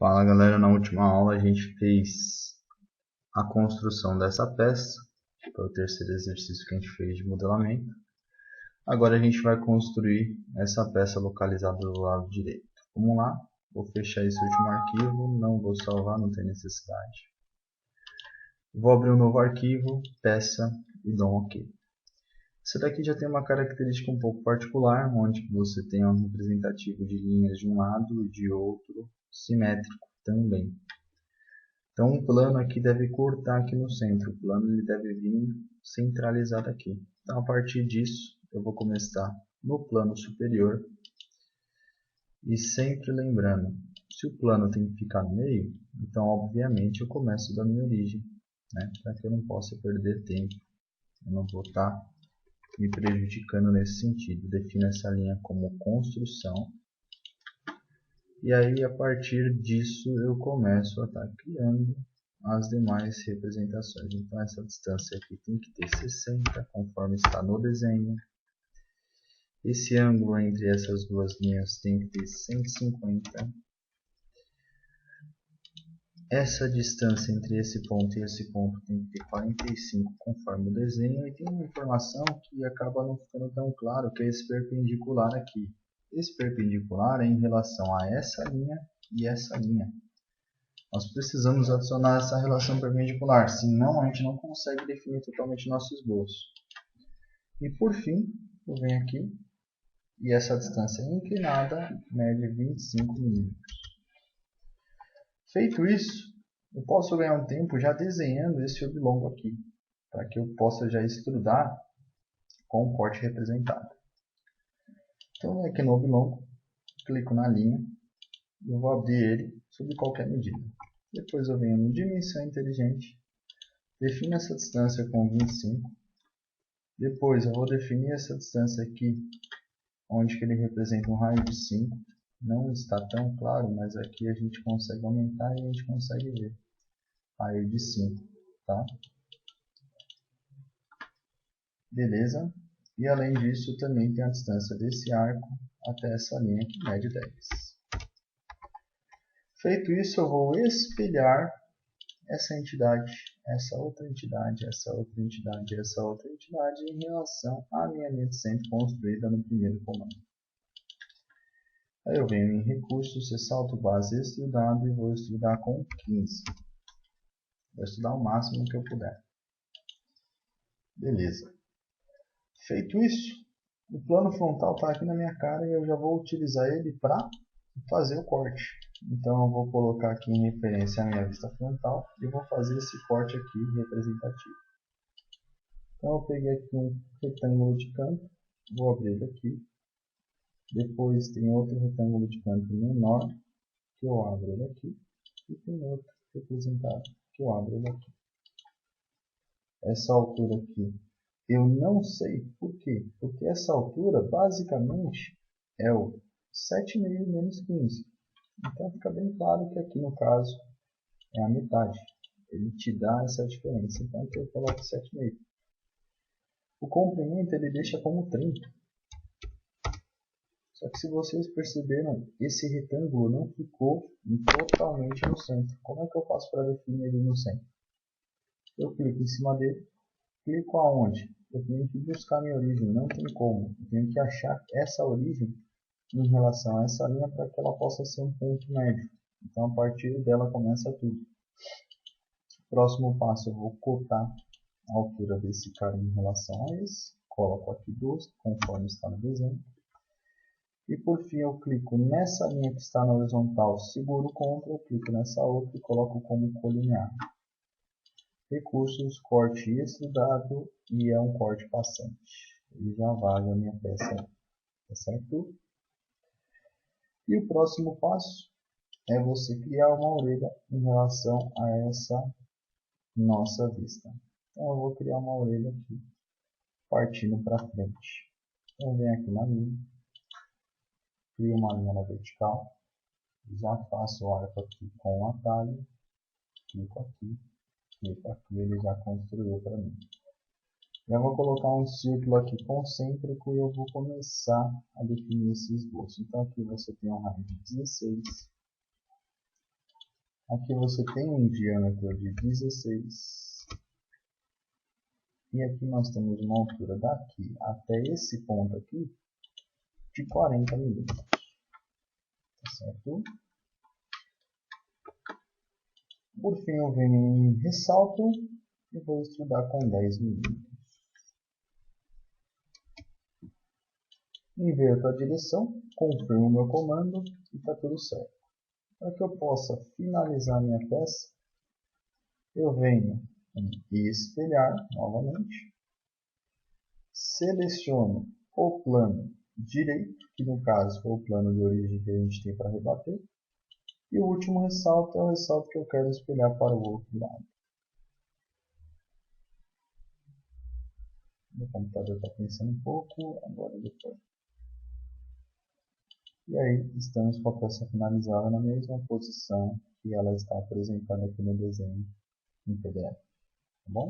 Fala galera, na última aula a gente fez a construção dessa peça, que foi o terceiro exercício que a gente fez de modelamento. Agora a gente vai construir essa peça localizada do lado direito. Vamos lá, vou fechar esse último arquivo, não vou salvar, não tem necessidade. Vou abrir um novo arquivo, peça e dou um OK. Essa daqui já tem uma característica um pouco particular, onde você tem um representativo de linhas de um lado e de outro, simétrico também. Então o plano aqui deve cortar aqui no centro, o plano ele deve vir centralizado aqui. Então a partir disso eu vou começar no plano superior e sempre lembrando, se o plano tem que ficar no meio, então obviamente eu começo da minha origem, né? Para que eu não possa perder tempo, eu não vou estar me prejudicando nesse sentido. Defino essa linha como construção. E aí, a partir disso, eu começo a estar criando as demais representações. Então, essa distância aqui tem que ter 60, conforme está no desenho. Esse ângulo entre essas duas linhas tem que ter 150. Essa distância entre esse ponto e esse ponto tem que ter 45, conforme o desenho. E tem uma informação que acaba não ficando tão claro, que é esse perpendicular aqui. Esse perpendicular é em relação a essa linha e essa linha. Nós precisamos adicionar essa relação perpendicular, senão a gente não consegue definir totalmente nosso esboço. E por fim, eu venho aqui e essa distância inclinada mede 25 mm. Feito isso, eu posso ganhar um tempo já desenhando esse oblongo aqui, para que eu possa já extrudar com o corte representado. Então, eu venho aqui no oblongo, clico na linha, e eu vou abrir ele sob qualquer medida. Depois eu venho no dimensão inteligente, defino essa distância com 25. Depois eu vou definir essa distância aqui, onde que ele representa um raio de 5. Não está tão claro, mas aqui a gente consegue aumentar e a gente consegue ver. Raio de 5, tá? Beleza? E além disso, também tem a distância desse arco até essa linha que mede 10. Feito isso, eu vou espelhar essa entidade, essa outra entidade, essa outra entidade, essa outra entidade em relação à minha linha de centro construída no primeiro comando. Aí eu venho em recursos, ressalto base extrudado e vou extrudar com 15. Vou extrudar o máximo que eu puder. Beleza. Feito isso, o plano frontal está aqui na minha cara e eu já vou utilizar ele para fazer o corte. Então eu vou colocar aqui em referência a minha vista frontal e vou fazer esse corte aqui representativo. Então eu peguei aqui um retângulo de canto, vou abrir ele aqui. Depois tem outro retângulo de canto menor, que eu abro ele aqui. E tem outro representado, que eu abro ele aqui. Essa altura aqui, eu não sei por quê. Porque essa altura, basicamente, é o 7,5 menos 15. Então fica bem claro que aqui, no caso, é a metade. Ele te dá essa diferença. Então aqui eu coloco 7,5. O comprimento ele deixa como 30. Só que se vocês perceberam, esse retângulo não ficou totalmente no centro. Como é que eu faço para definir ele no centro? Eu clico em cima dele, clico aonde? Eu tenho que buscar minha origem, não tem como. Eu tenho que achar essa origem em relação a essa linha para que ela possa ser um ponto médio. Então a partir dela começa tudo. Próximo passo, eu vou cotar a altura desse cara em relação a esse. Coloco aqui 12, conforme está no desenho. E por fim eu clico nessa linha que está na horizontal, seguro o Ctrl, clico nessa outra e coloco como colinear. Recursos, corte extrudado e é um corte passante. Ele já vale a minha peça essa altura. E o próximo passo é você criar uma orelha em relação a essa nossa vista. Então eu vou criar uma orelha aqui, partindo para frente. Então eu venho aqui na linha. Crio uma linha na vertical, já faço o arco aqui com o atalho, clico aqui, ele já construiu para mim. Já vou colocar um círculo aqui concêntrico e eu vou começar a definir esse esboço. Então aqui você tem um raio de 16, Aqui você tem um diâmetro de 16. E aqui nós temos uma altura daqui até esse ponto aqui de 40 milímetros. Tá certo? Por fim, eu venho em ressalto e vou estudar com 10 milímetros. Inverto a direção, confirmo meu comando e está tudo certo. Para que eu possa finalizar minha peça, eu venho em espelhar novamente, seleciono o plano direito, que no caso foi o plano de origem que a gente tem para rebater, e o último ressalto é o ressalto que eu quero espelhar para o outro lado. Meu computador está pensando um pouco, agora depois. E aí, estamos com a peça finalizada na mesma posição que ela está apresentada aqui no desenho em PDF. Tá bom?